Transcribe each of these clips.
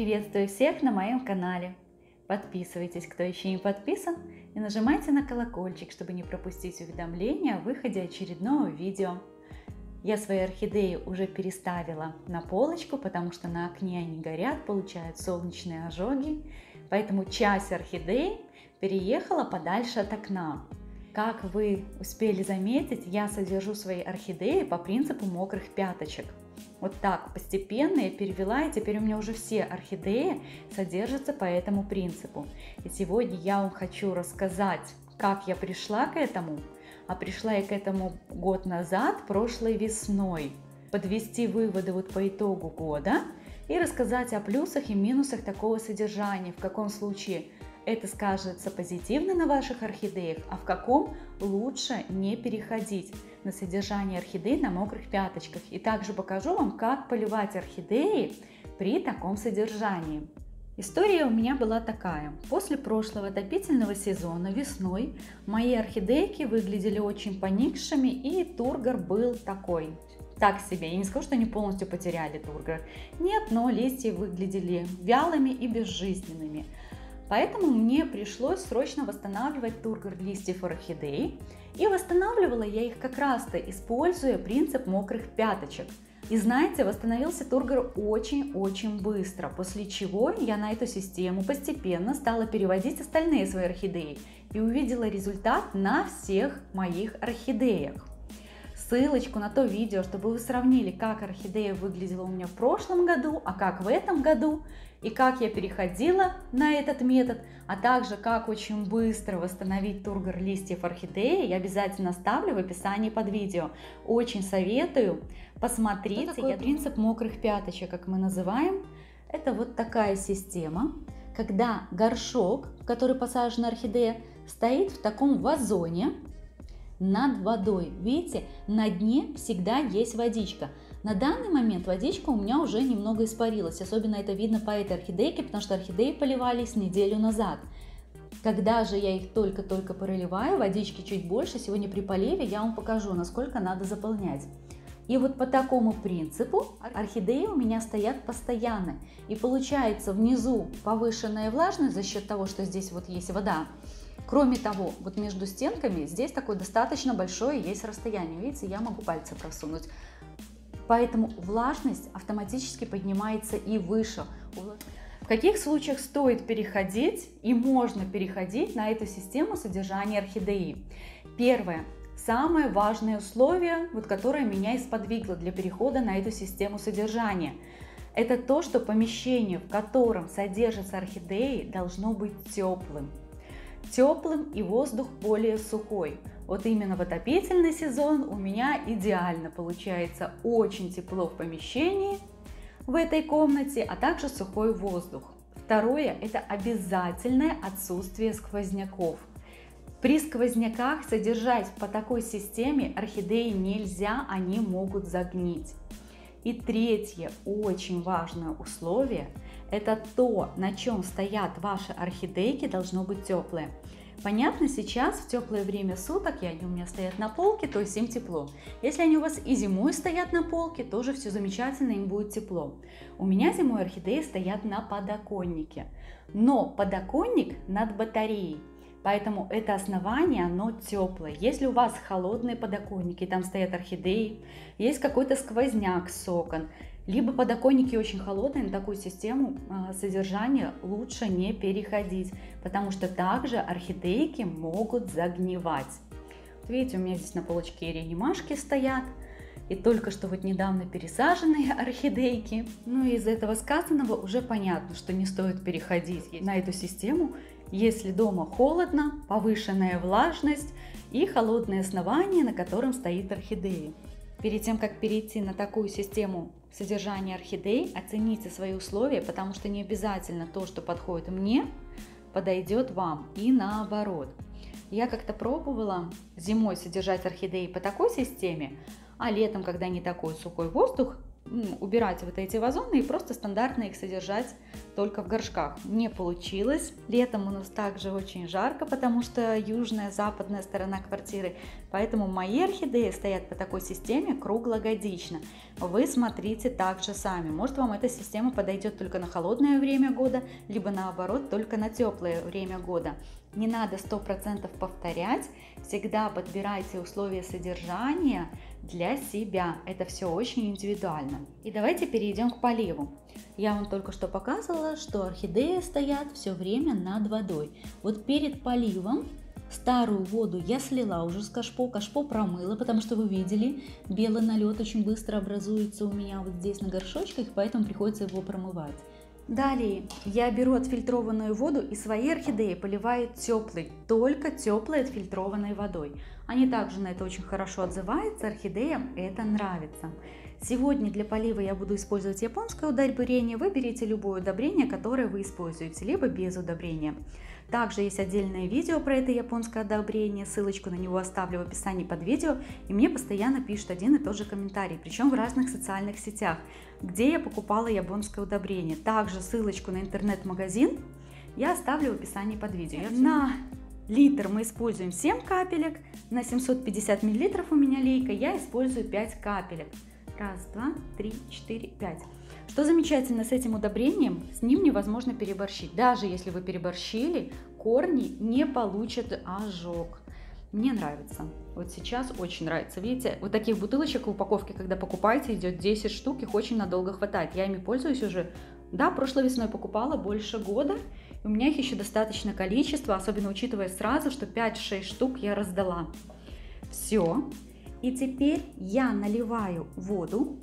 Приветствую всех на моем канале. Подписывайтесь, кто еще не подписан, и нажимайте на колокольчик, чтобы не пропустить уведомления о выходе очередного видео. Я свои орхидеи уже переставила на полочку, потому что на окне они горят, получают солнечные ожоги, поэтому часть орхидей переехала подальше от окна. Как вы успели заметить, я содержу свои орхидеи по принципу мокрых пяточек. Вот так постепенно я перевела, и теперь у меня уже все орхидеи содержатся по этому принципу. И сегодня я вам хочу рассказать, как я пришла к этому. А пришла я к этому год назад, прошлой весной. Подвести выводы вот по итогу года и рассказать о плюсах и минусах такого содержания, в каком случае это скажется позитивно на ваших орхидеях, а в каком лучше не переходить на содержание орхидей на мокрых пяточках. И также покажу вам, как поливать орхидеи при таком содержании. История у меня была такая. После прошлого отопительного сезона весной мои орхидейки выглядели очень поникшими, и тургор был такой. Так себе. Я не скажу, что они полностью потеряли тургор. Нет, но листья выглядели вялыми и безжизненными. Поэтому мне пришлось срочно восстанавливать тургор листьев орхидей. И восстанавливала я их как раз-то, используя принцип мокрых пяточек. И знаете, восстановился тургор очень-очень быстро, после чего я на эту систему постепенно стала переводить остальные свои орхидеи и увидела результат на всех моих орхидеях. Ссылочку на то видео, чтобы вы сравнили, как орхидея выглядела у меня в прошлом году, а как в этом году, и как я переходила на этот метод, а также как очень быстро восстановить тургор листьев орхидеи, я обязательно оставлю в описании под видео. Очень советую, посмотрите. Что такое принцип мокрых пяточек, как мы называем? Это вот такая система, когда горшок, в который посажена орхидея, стоит в таком вазоне над водой. Видите, на дне всегда есть водичка. На данный момент водичка у меня уже немного испарилась, особенно это видно по этой орхидейке, потому что орхидеи поливались неделю назад. Когда же я их только-только проливаю, водички чуть больше, сегодня при поливе я вам покажу, насколько надо заполнять. И вот по такому принципу орхидеи у меня стоят постоянно. И получается внизу повышенная влажность за счет того, что здесь вот есть вода. Кроме того, вот между стенками здесь такое достаточно большое есть расстояние. Видите, я могу пальцы просунуть. Поэтому влажность автоматически поднимается и выше. В каких случаях стоит переходить и можно переходить на эту систему содержания орхидеи? Первое. Самое важное условие, вот которое меня и сподвигло для перехода на эту систему содержания. Это то, что помещение, в котором содержатся орхидеи, должно быть теплым. Теплым и воздух более сухой. Вот именно в отопительный сезон у меня идеально получается очень тепло в помещении, в этой комнате, а также сухой воздух. Второе – это обязательное отсутствие сквозняков. При сквозняках содержать по такой системе орхидеи нельзя, они могут загнить. И третье очень важное условие – это то, на чем стоят ваши орхидейки, должно быть теплое. Понятно, сейчас в теплое время суток они у меня стоят на полке, то есть им тепло. Если они у вас и зимой стоят на полке, тоже все замечательно, им будет тепло. У меня зимой орхидеи стоят на подоконнике, но подоконник над батареей. Поэтому это основание, оно теплое. Если у вас холодные подоконники, там стоят орхидеи, есть какой-то сквозняк с окон, либо подоконники очень холодные, на такую систему содержания лучше не переходить, потому что также орхидейки могут загнивать. Вот видите, у меня здесь на полочке реанимашки стоят, и только что вот недавно пересаженные орхидейки. Ну и из этого сказанного уже понятно, что не стоит переходить на эту систему, если дома холодно, повышенная влажность и холодное основание, на котором стоит орхидея. Перед тем, как перейти на такую систему содержания орхидей, оцените свои условия, потому что не обязательно то, что подходит мне, подойдет вам и наоборот. Я как-то пробовала зимой содержать орхидеи по такой системе, а летом, когда не такой сухой воздух, убирать вот эти вазоны и просто стандартно их содержать только в горшках. Не получилось. Летом у нас также очень жарко, потому что южная, западная сторона квартиры. Поэтому мои орхидеи стоят по такой системе круглогодично. Вы смотрите также сами. Может, вам эта система подойдет только на холодное время года, либо наоборот только на теплое время года. Не надо 100% повторять. Всегда подбирайте условия содержания для себя. Это все очень индивидуально. И давайте перейдем к поливу. Я вам только что показывала, что орхидеи стоят все время над водой. Вот перед поливом старую воду я слила уже с кашпо, кашпо промыла, потому что вы видели, белый налет очень быстро образуется у меня вот здесь на горшочках, поэтому приходится его промывать. Далее я беру отфильтрованную воду и свои орхидеи поливаю теплой, только теплой отфильтрованной водой. Они также на это очень хорошо отзываются, орхидеям это нравится. Сегодня для полива я буду использовать японское удобрение. Выберите любое удобрение, которое вы используете, либо без удобрения. Также есть отдельное видео про это японское удобрение, ссылочку на него оставлю в описании под видео. И мне постоянно пишут один и тот же комментарий, причем в разных социальных сетях, где я покупала японское удобрение. Также ссылочку на интернет-магазин я оставлю в описании под видео. На литр мы используем 7 капелек, на 750 мл у меня лейка, я использую 5 капелек. Раз, два, три, четыре, пять. Что замечательно с этим удобрением, с ним невозможно переборщить. Даже если вы переборщили, корни не получат ожог. Мне нравится. Вот сейчас очень нравится. Видите, вот таких бутылочек в упаковке, когда покупаете, идет 10 штук, их очень надолго хватает. Я ими пользуюсь уже, да, прошлой весной покупала больше года. И у меня их еще достаточное количество, особенно учитывая сразу, что 5-6 штук я раздала. Все. И теперь я наливаю воду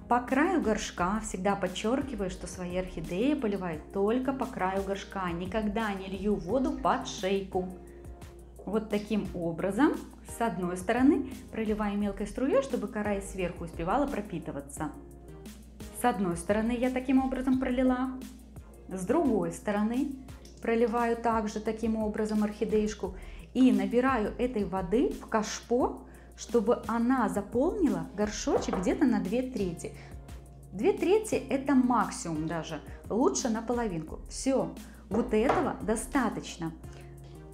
по краю горшка, всегда подчеркиваю, что свои орхидеи поливаю только по краю горшка, никогда не лью воду под шейку. Вот таким образом, с одной стороны проливаю мелкой струей, чтобы кора и сверху успевала пропитываться. С одной стороны я таким образом пролила, с другой стороны проливаю также таким образом орхидеюшку и набираю этой воды в кашпо, чтобы она заполнила горшочек где-то на 2/3. 2/3 это максимум даже, лучше на половинку. Все, вот этого достаточно.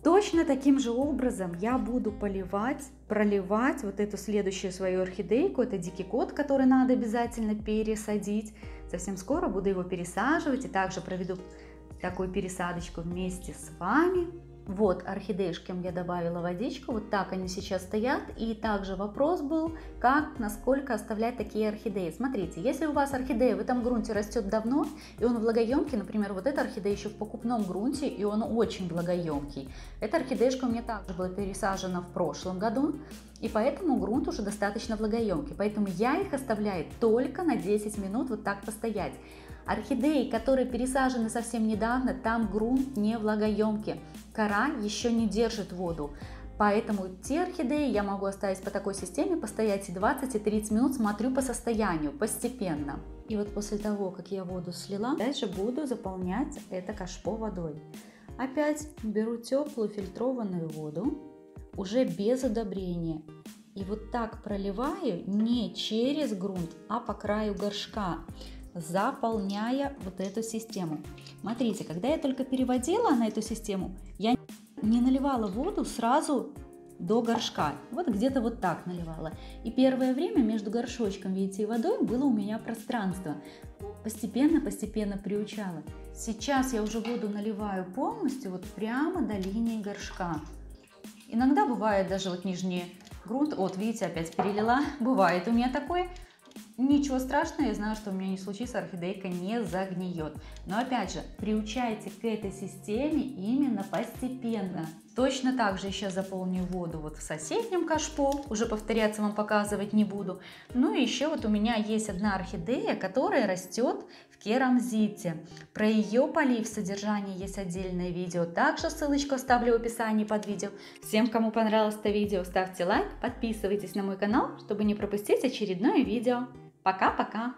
Точно таким же образом я буду проливать вот эту следующую свою орхидейку. Это дикий кот, который надо обязательно пересадить. Совсем скоро буду его пересаживать и также проведу такую пересадочку вместе с вами. Вот орхидеюшкам я добавила водичку, вот так они сейчас стоят. И также вопрос был, как, насколько оставлять такие орхидеи. Смотрите, если у вас орхидея в этом грунте растет давно, и он влагоемкий, например, вот эта орхидея еще в покупном грунте, и он очень влагоемкий. Эта орхидеюшка у меня также была пересажена в прошлом году, и поэтому грунт уже достаточно влагоемкий. Поэтому я их оставляю только на 10 минут вот так постоять. Орхидеи, которые пересажены совсем недавно, там грунт не влагоемкий, кора еще не держит воду. Поэтому те орхидеи я могу оставить по такой системе, постоять и 20, и 30 минут, смотрю по состоянию, постепенно. И вот после того, как я воду слила, дальше буду заполнять это кашпо водой. Опять беру теплую фильтрованную воду, уже без удобрения. И вот так проливаю не через грунт, а по краю горшка, заполняя вот эту систему. Смотрите, когда я только переводила на эту систему, я не наливала воду сразу до горшка. Вот где-то вот так наливала. И первое время между горшочком, видите, и водой было у меня пространство. Постепенно приучала. Сейчас я уже воду наливаю полностью, вот прямо до линии горшка. Иногда бывает даже вот нижний грунт, вот видите, опять перелила. Бывает у меня такое. Ничего страшного, я знаю, что у меня не случится, орхидейка не загниет. Но опять же, приучайте к этой системе именно постепенно. Точно так же еще заполню воду вот в соседнем кашпо, уже повторяться вам показывать не буду. Ну и еще вот у меня есть одна орхидея, которая растет в керамзите. Про ее полив содержание есть отдельное видео, также ссылочку оставлю в описании под видео. Всем, кому понравилось это видео, ставьте лайк, подписывайтесь на мой канал, чтобы не пропустить очередное видео. Пока-пока!